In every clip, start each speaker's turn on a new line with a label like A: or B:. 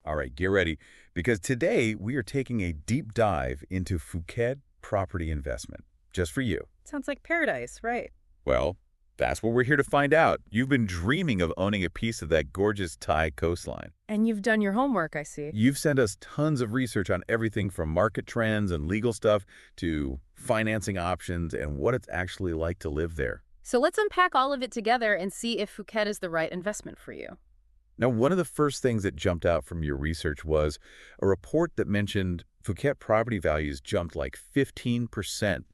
A: All right, get ready, because today we are taking a deep dive into Phuket property investment, just for you.
B: Sounds like paradise, right?
A: Well, that's what we're here to find out. You've been dreaming of owning a piece of that gorgeous Thai coastline.
B: And you've done your homework, I see.
A: You've sent us tons of research on everything from market trends and legal stuff to financing options and what it's actually like to live there.
B: So let's unpack all of it together and see if Phuket is the right investment for you.
A: Now, one of the first things that jumped out from your research was a report that mentioned Phuket property values jumped like 15%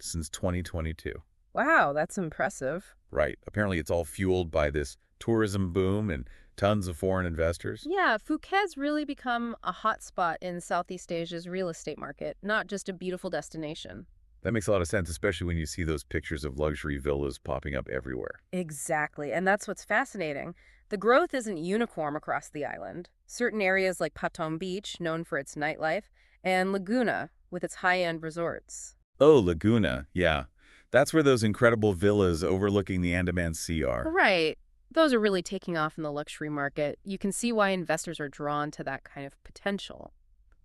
A: since 2022.
B: Wow, that's impressive.
A: Right. Apparently, it's all fueled by this tourism boom and tons of foreign investors.
B: Yeah, Phuket's really become a hotspot in Southeast Asia's real estate market, not just a beautiful destination.
A: That makes a lot of sense, especially when you see those pictures of luxury villas popping up everywhere.
B: Exactly, and that's what's fascinating. The growth isn't uniform across the island. Certain areas like Patong Beach, known for its nightlife, and Laguna, with its high-end resorts.
A: Oh, Laguna. Yeah. That's where those incredible villas overlooking the Andaman Sea are.
B: Right. Those are really taking off in the luxury market. You can see why investors are drawn to that kind of potential.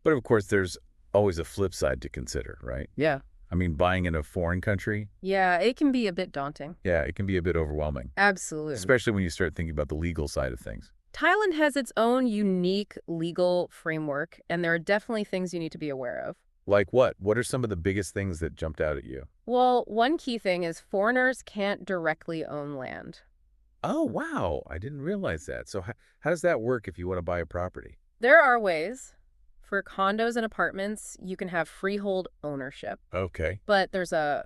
A: But of course, there's always a flip side to consider, right?
B: Yeah.
A: I mean, buying in a foreign country,
B: Yeah, it can be a bit daunting.
A: yeah, it can be a bit overwhelming,
B: Absolutely.
A: especially when you start thinking about the legal side of things.
B: Thailand has its own unique legal framework, and there are definitely things you need to be aware of.
A: Like what? What are some of the biggest things that jumped out at you?
B: Well, one key thing is foreigners can't directly own land.
A: Oh, wow. I didn't realize that. So how does that work if you want to buy a property?
B: There are ways. For condos and apartments, you can have freehold ownership,
A: Okay.
B: but there's a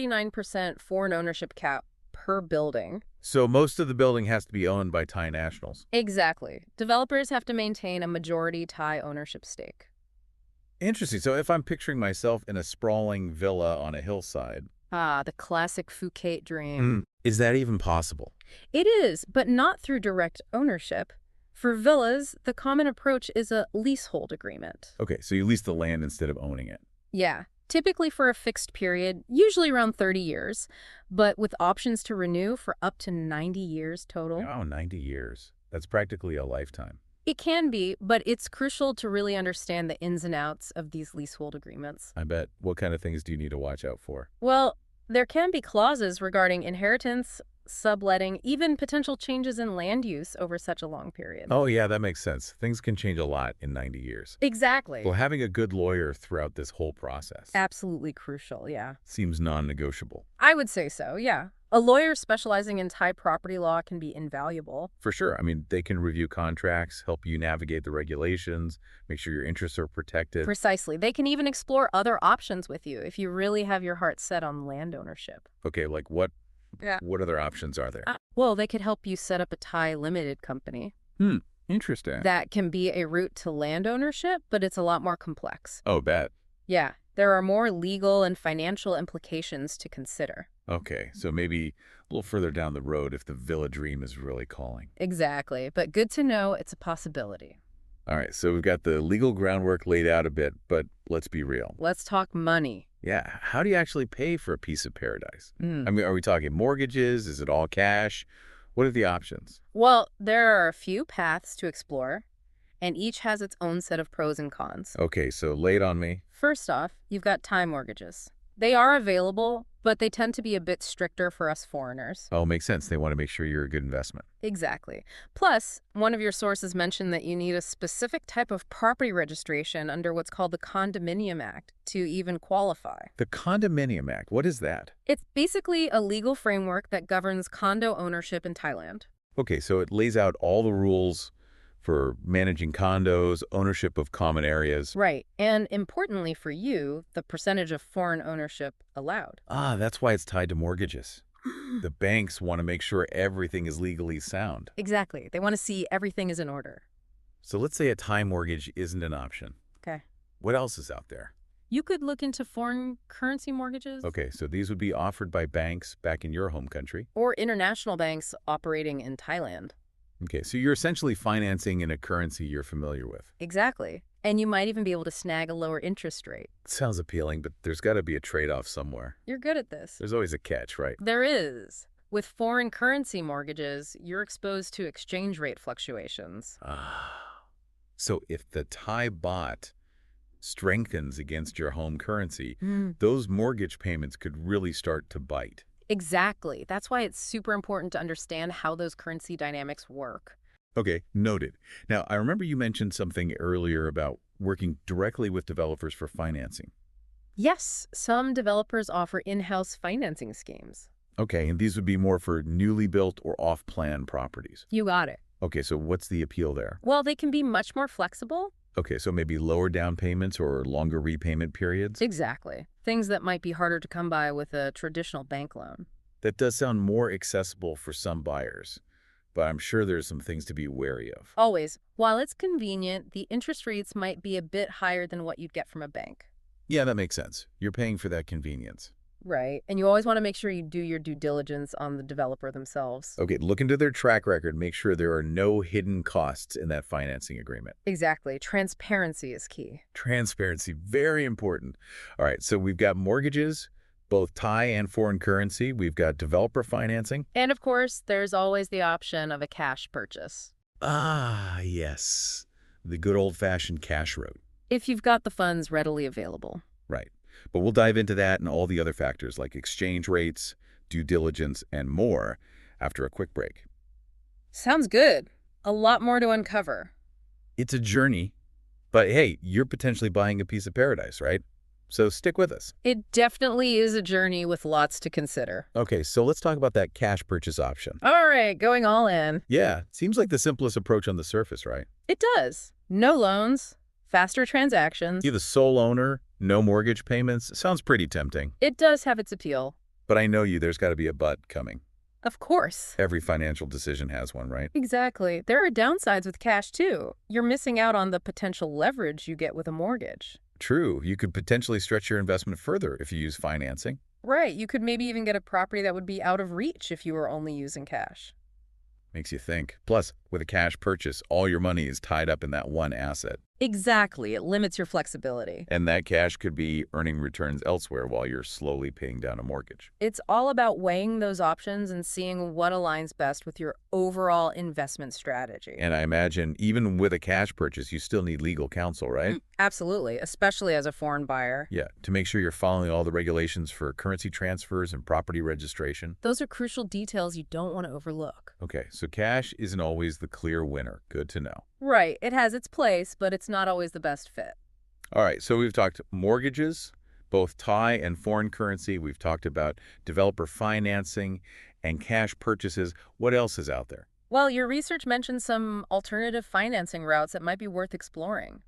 B: 49% foreign ownership cap per building.
A: So most of the building has to be owned by Thai nationals.
B: Exactly. Developers have to maintain a majority Thai ownership stake.
A: Interesting. So if I'm picturing myself in a sprawling villa on a hillside,
B: Ah, the classic Phuket dream.
A: is that even possible?
B: It is, but not through direct ownership. For villas, the common approach is a leasehold agreement.
A: Okay, so you lease the land instead of owning it.
B: Yeah, typically for a fixed period, usually around 30 years, but with options to renew for up to 90 years total.
A: Oh, 90 years. That's practically a lifetime.
B: It can be, but it's crucial to really understand the ins and outs of these leasehold agreements.
A: I bet. What kind of things do you need to watch out for?
B: Well, there can be clauses regarding inheritance, subletting, even potential changes in land use over such a long period.
A: Oh, yeah, that makes sense. Things can change a lot in 90 years.
B: Exactly.
A: Well, having a good lawyer throughout this whole process
B: Absolutely crucial, yeah.
A: seems non-negotiable.
B: I would say so, yeah. A lawyer specializing in Thai property law can be invaluable.
A: For sure. I mean, they can review contracts, help you navigate the regulations, make sure your interests are protected.
B: Precisely. They can even explore other options with you if you really have your heart set on land ownership.
A: Okay, like what
B: Yeah.
A: what other options are there?
B: Well, they could help you set up a Thai limited company.
A: Interesting.
B: That can be a route to land ownership, but it's a lot more complex.
A: Oh, bet.
B: Yeah, there are more legal and financial implications to consider.
A: Okay, so maybe a little further down the road if the villa dream is really calling.
B: Exactly, but good to know it's a possibility.
A: All right, so we've got the legal groundwork laid out a bit, but let's be real.
B: Let's talk money.
A: Yeah, how do you actually pay for a piece of paradise?
B: Mm.
A: I mean, are we talking mortgages? Is it all cash? What are the options?
B: Well, there are a few paths to explore, and each has its own set of pros and cons.
A: Okay, so lay it on me.
B: First off, you've got Thai mortgages. They are available, but they tend to be a bit stricter for us foreigners.
A: Oh, makes sense. They want to make sure you're a good investment.
B: Exactly. Plus, one of your sources mentioned that you need a specific type of property registration under what's called the Condominium Act to even qualify.
A: The Condominium Act, what is that?
B: It's basically a legal framework that governs condo ownership in Thailand.
A: Okay, so it lays out all the rules for managing condos, ownership of common areas.
B: Right. And importantly for you, the percentage of foreign ownership allowed.
A: Ah, that's why it's tied to mortgages. The banks want to make sure everything is legally sound.
B: Exactly. They want to see everything is in order.
A: So let's say a Thai mortgage isn't an option.
B: Okay.
A: What else is out there?
B: You could look into foreign currency mortgages.
A: Okay, so these would be offered by banks back in your home country.
B: Or international banks operating in Thailand.
A: Okay, so you're essentially financing in a currency you're familiar with.
B: Exactly. And you might even be able to snag a lower interest rate.
A: Sounds appealing, but there's got to be a trade-off somewhere.
B: You're good at this.
A: There's always a catch, right?
B: There is. With foreign currency mortgages, you're exposed to exchange rate fluctuations.
A: Ah. So if the Thai baht strengthens against your home currency,
B: Mm.
A: those mortgage payments could really start to bite.
B: Exactly. That's why it's super important to understand how those currency dynamics work.
A: Okay, noted. Now, I remember you mentioned something earlier about working directly with developers for financing.
B: Yes, some developers offer in-house financing schemes.
A: Okay, and these would be more for newly built or off-plan properties.
B: You got it.
A: Okay, so what's the appeal there?
B: Well, they can be much more flexible.
A: Okay, so maybe lower down payments or longer repayment periods?
B: Exactly. Things that might be harder to come by with a traditional bank loan.
A: That does sound more accessible for some buyers, but I'm sure there's some things to be wary of.
B: Always, while it's convenient, the interest rates might be a bit higher than what you'd get from a bank.
A: Yeah, that makes sense. You're paying for that convenience.
B: Right. And you always want to make sure you do your due diligence on the developer themselves.
A: Okay, look into their track record. Make sure there are no hidden costs in that financing agreement.
B: Exactly. Transparency is key.
A: Transparency, very important. All right, so we've got mortgages, both Thai and foreign currency. We've got developer financing.
B: And of course, there's always the option of a cash purchase.
A: Ah, yes. The good old-fashioned cash route.
B: If you've got the funds readily available.
A: Right. But we'll dive into that and all the other factors like exchange rates, due diligence, and more after a quick break.
B: Sounds good. A lot more to uncover.
A: It's a journey, but hey, you're potentially buying a piece of paradise, right? So stick with us.
B: It definitely is a journey with lots to consider.
A: Okay, so let's talk about that cash purchase option.
B: All right, going all in.
A: Yeah, seems like the simplest approach on the surface, right?
B: It does. No loans, faster transactions.
A: You're the sole owner, no mortgage payments. Sounds pretty tempting.
B: It does have its appeal.
A: But I know there's got to be a but coming.
B: Of course.
A: Every financial decision has one, right?
B: Exactly. There are downsides with cash, too. You're missing out on the potential leverage you get with a mortgage.
A: True, you could potentially stretch your investment further if you use financing.
B: Right. You could maybe even get a property that would be out of reach if you were only using cash.
A: Makes you think. Plus, with a cash purchase, all your money is tied up in that one asset.
B: Exactly. It limits your flexibility.
A: And that cash could be earning returns elsewhere while you're slowly paying down a mortgage.
B: It's all about weighing those options and seeing what aligns best with your overall investment strategy.
A: And I imagine even with a cash purchase, you still need legal counsel, right?
B: Absolutely, especially as a foreign buyer.
A: Yeah, to make sure you're following all the regulations for currency transfers and property registration.
B: Those are crucial details you don't want to overlook.
A: Okay, so cash isn't always the clear winner. Good to know.
B: Right. It has its place, but it's not always the best fit.
A: All right, so we've talked mortgages, both Thai and foreign currency. We've talked about developer financing and cash purchases. What else is out there?
B: Well, your research mentioned some alternative financing routes that might be worth exploring.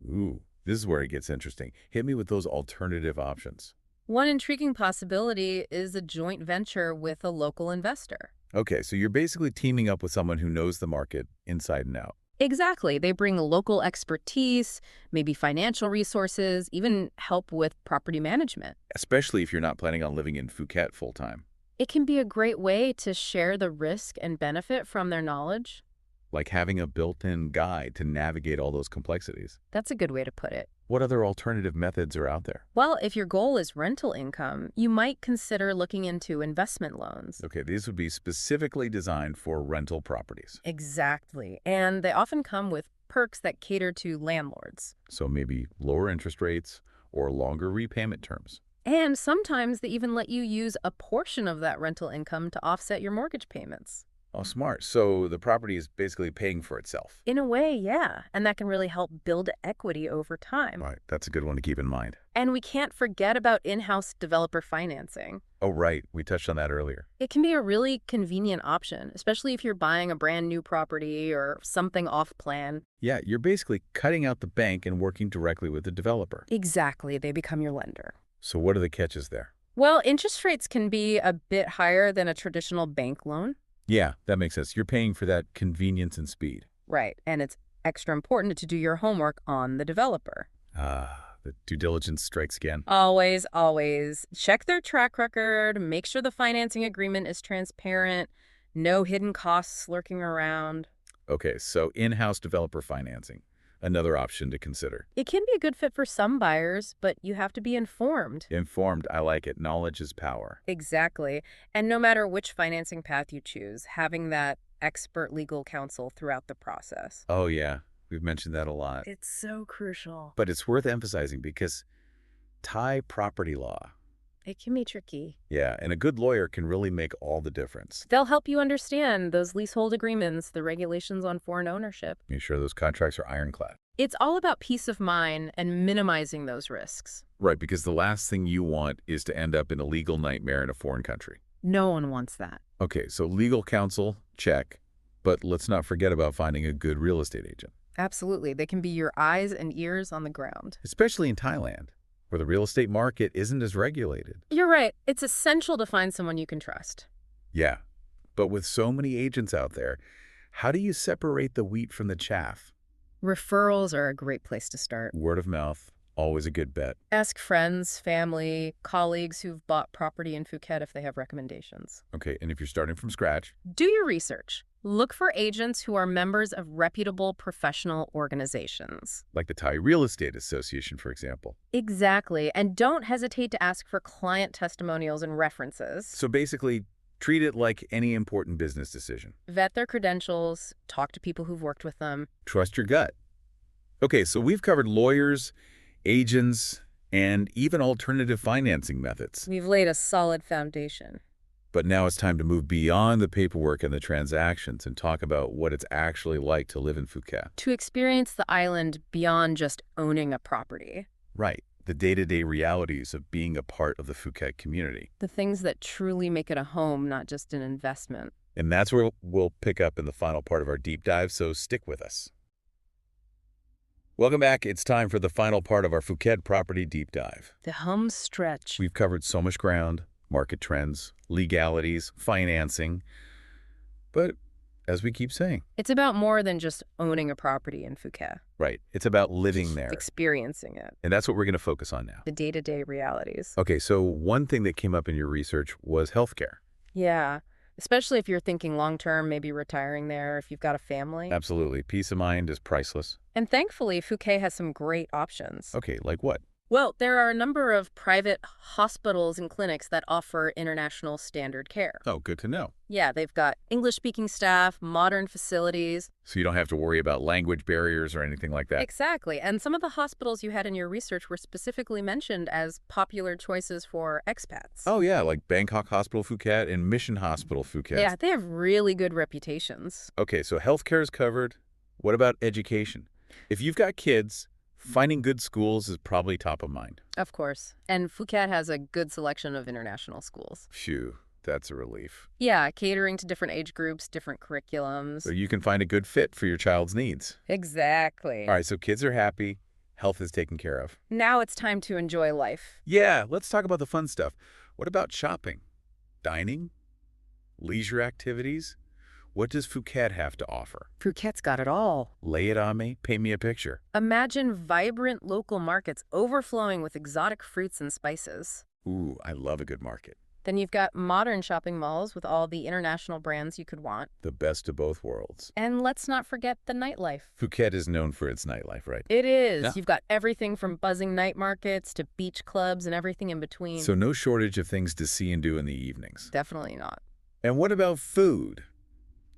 A: Ooh, this is where it gets interesting. Hit me with those alternative options.
B: One intriguing possibility is a joint venture with a local investor.
A: Okay, so you're basically teaming up with someone who knows the market inside and out.
B: Exactly. They bring local expertise, maybe financial resources, even help with property management.
A: Especially if you're not planning on living in Phuket full time.
B: It can be a great way to share the risk and benefit from their knowledge.
A: Like having a built-in guide to navigate all those complexities.
B: That's a good way to put it.
A: What other alternative methods are out there?
B: Well, if your goal is rental income, you might consider looking into investment loans.
A: Okay, these would be specifically designed for rental properties.
B: Exactly. And they often come with perks that cater to landlords.
A: So maybe lower interest rates or longer repayment terms.
B: And sometimes they even let you use a portion of that rental income to offset your mortgage payments.
A: Oh, smart. So the property is basically paying for itself.
B: In a way, yeah. And that can really help build equity over time.
A: All right, that's a good one to keep in mind.
B: And we can't forget about in-house developer financing.
A: Oh, right. We touched on that earlier.
B: It can be a really convenient option, especially if you're buying a brand new property or something off-plan.
A: Yeah, you're basically cutting out the bank and working directly with the developer.
B: Exactly. They become your lender.
A: So what are the catches there?
B: Well, interest rates can be a bit higher than a traditional bank loan.
A: Yeah, that makes sense. You're paying for that convenience and speed.
B: Right. And it's extra important to do your homework on the developer.
A: The due diligence strikes again.
B: Always, always. Check their track record. Make sure the financing agreement is transparent. No hidden costs lurking around.
A: Okay, so in-house developer financing. Another option to consider.
B: It can be a good fit for some buyers, but you have to be informed.
A: Informed, I like it. Knowledge is power.
B: Exactly. And no matter which financing path you choose, having that expert legal counsel throughout the process.
A: Oh, yeah. We've mentioned that a lot.
B: It's so crucial.
A: But it's worth emphasizing because Thai property law,
B: It can be tricky.
A: yeah, and a good lawyer can really make all the difference.
B: They'll help you understand those leasehold agreements, the regulations on foreign ownership.
A: Make sure those contracts are ironclad.
B: It's all about peace of mind and minimizing those risks.
A: Right, because the last thing you want is to end up in a legal nightmare in a foreign country.
B: No one wants that.
A: Okay, so legal counsel, check. But let's not forget about finding a good real estate agent.
B: Absolutely. They can be your eyes and ears on the ground.
A: Especially in Thailand, where the real estate market isn't as regulated.
B: You're right. It's essential to find someone you can trust.
A: Yeah, but with so many agents out there, how do you separate the wheat from the chaff?
B: Referrals are a great place to start.
A: Word of mouth, always a good bet.
B: Ask friends, family, colleagues who've bought property in Phuket if they have recommendations.
A: Okay, and if you're starting from scratch,
B: Do your research. Look for agents who are members of reputable professional organizations.
A: like the Thai Real Estate Association, for example.
B: Exactly. And don't hesitate to ask for client testimonials and references.
A: So basically, treat it like any important business decision.
B: Vet their credentials, talk to people who've worked with them.
A: Trust your gut. Okay, so we've covered lawyers, agents, and even alternative financing methods.
B: We've laid a solid foundation.
A: But now it's time to move beyond the paperwork and the transactions and talk about what it's actually like to live in Phuket.
B: To experience the island beyond just owning a property.
A: Right, the day-to-day realities of being a part of the Phuket community.
B: The things that truly make it a home, not just an investment.
A: And that's where we'll pick up in the final part of our deep dive, so stick with us. Welcome back. It's time for the final part of our Phuket property deep dive.
B: The home stretch.
A: We've covered so much ground, market trends, legalities, financing. But as we keep saying,
B: It's about more than just owning a property in Phuket.
A: right, it's about living there.
B: Experiencing it.
A: And that's what we're going to focus on now.
B: The day-to-day realities.
A: Okay, so one thing that came up in your research was healthcare.
B: Yeah. Especially if you're thinking long-term, maybe retiring there, if you've got a family.
A: Absolutely. Peace of mind is priceless.
B: And thankfully, Phuket has some great options.
A: Okay, like what?
B: Well, there are a number of private hospitals and clinics that offer international standard care.
A: Oh, good to know.
B: Yeah, they've got English-speaking staff, modern facilities.
A: So you don't have to worry about language barriers or anything like that.
B: Exactly. And some of the hospitals you had in your research were specifically mentioned as popular choices for expats.
A: Oh, yeah, like Bangkok Hospital Phuket and Mission Hospital Phuket.
B: Yeah, they have really good reputations.
A: Okay, so healthcare is covered. What about education? If you've got kids, finding good schools is probably top of mind.
B: Of course. And Phuket has a good selection of international schools.
A: Phew, that's a relief.
B: Yeah, catering to different age groups, different curriculums.
A: So you can find a good fit for your child's needs.
B: Exactly.
A: All right, so kids are happy. Health is taken care of.
B: Now it's time to enjoy life.
A: Yeah, let's talk about the fun stuff. What about shopping? Dining? Leisure activities? What does Phuket have to offer?
B: Phuket's got it all.
A: Lay it on me. Paint me a picture.
B: Imagine vibrant local markets overflowing with exotic fruits and spices.
A: Ooh, I love a good market.
B: Then you've got modern shopping malls with all the international brands you could want.
A: The best of both worlds.
B: And let's not forget the nightlife.
A: Phuket is known for its nightlife, right?
B: It is.
A: Yeah.
B: You've got everything from buzzing night markets to beach clubs and everything in between.
A: So no shortage of things to see and do in the evenings.
B: Definitely not.
A: And what about food?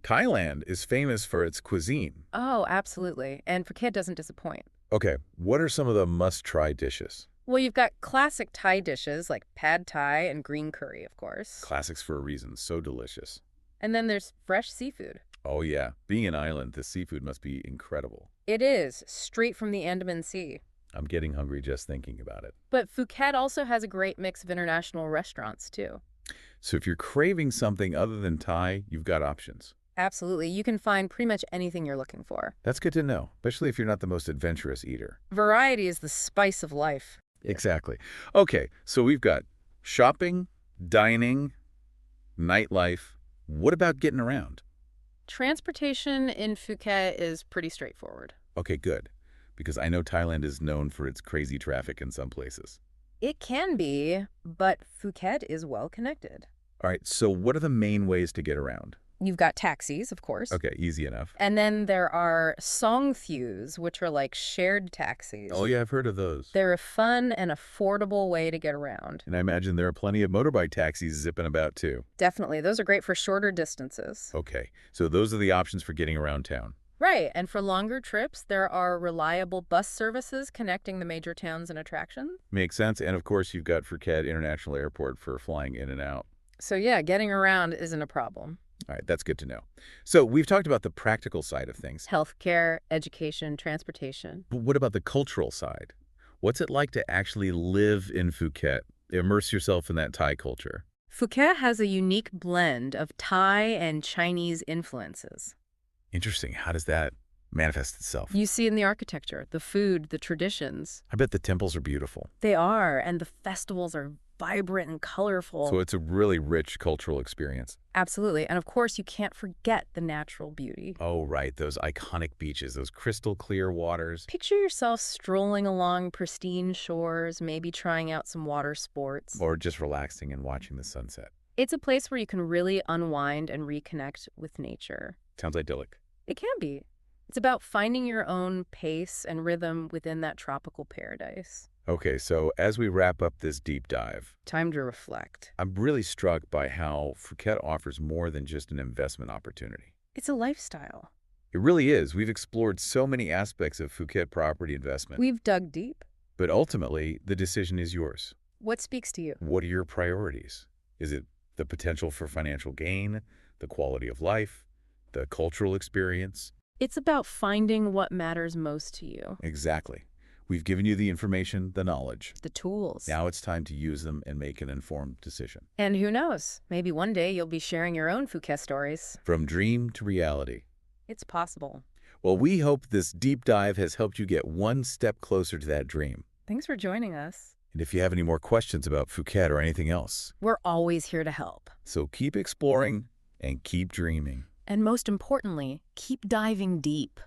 A: Thailand is famous for its cuisine.
B: Oh, absolutely. And Phuket doesn't disappoint.
A: Okay, what are some of the must-try dishes?
B: Well, you've got classic Thai dishes like pad Thai and green curry, of course.
A: Classics for a reason, so delicious.
B: And then there's fresh seafood.
A: Oh yeah, being an island, the seafood must be incredible.
B: It is, straight from the Andaman Sea.
A: I'm getting hungry just thinking about it.
B: But Phuket also has a great mix of international restaurants, too.
A: So if you're craving something other than Thai, you've got options.
B: Absolutely. You can find pretty much anything you're looking for.
A: That's good to know, especially if you're not the most adventurous eater.
B: Variety is the spice of life.
A: Exactly. Okay, so we've got shopping, dining, nightlife. What about getting around?
B: Transportation in Phuket is pretty straightforward.
A: Okay, good. Because I know Thailand is known for its crazy traffic in some places.
B: It can be, but Phuket is well connected.
A: All right, so what are the main ways to get around?
B: You've got taxis, of course.
A: Okay, easy enough.
B: And then there are songthyus, which are like shared taxis.
A: Oh yeah, I've heard of those.
B: They're a fun and affordable way to get around.
A: And I imagine there are plenty of motorbike taxis zipping about too.
B: Definitely. Those are great for shorter distances.
A: Okay, so those are the options for getting around town.
B: Right, and for longer trips, there are reliable bus services connecting the major towns and attractions.
A: Makes sense. And of course, you've got Phuket International Airport for flying in and out.
B: So yeah, getting around isn't a problem.
A: All right, that's good to know. So we've talked about the practical side of things.
B: Healthcare, education, transportation.
A: But what about the cultural side? What's it like to actually live in Phuket? Immerse yourself in that Thai culture.
B: Phuket has a unique blend of Thai and Chinese influences.
A: Interesting. How does that manifest itself?
B: You see in the architecture, the food, the traditions.
A: I bet the temples are beautiful.
B: They are, and the festivals are vibrant and colorful.
A: So it's a really rich cultural experience.
B: Absolutely. And of course, you can't forget the natural beauty.
A: Oh, right. Those iconic beaches, those crystal clear waters.
B: Picture yourself strolling along pristine shores, maybe trying out some water sports.
A: Or just relaxing and watching the sunset.
B: It's a place where you can really unwind and reconnect with nature.
A: Sounds idyllic.
B: It can be. It's about finding your own pace and rhythm within that tropical paradise.
A: Okay, so as we wrap up this deep dive,
B: Time to reflect.
A: I'm really struck by how Phuket offers more than just an investment opportunity.
B: It's a lifestyle.
A: It really is. We've explored so many aspects of Phuket property investment.
B: We've dug deep.
A: But ultimately, the decision is yours.
B: What speaks to you?
A: What are your priorities? Is it the potential for financial gain, the quality of life, the cultural experience?
B: It's about finding what matters most to you.
A: Exactly. We've given you the information, the knowledge.
B: The tools.
A: Now it's time to use them and make an informed decision.
B: And who knows? Maybe one day you'll be sharing your own Phuket stories.
A: From dream to reality.
B: It's possible.
A: Well, we hope this deep dive has helped you get one step closer to that dream.
B: Thanks for joining us.
A: And if you have any more questions about Phuket or anything else,
B: We're always here to help.
A: so keep exploring and keep dreaming.
B: And most importantly, keep diving deep.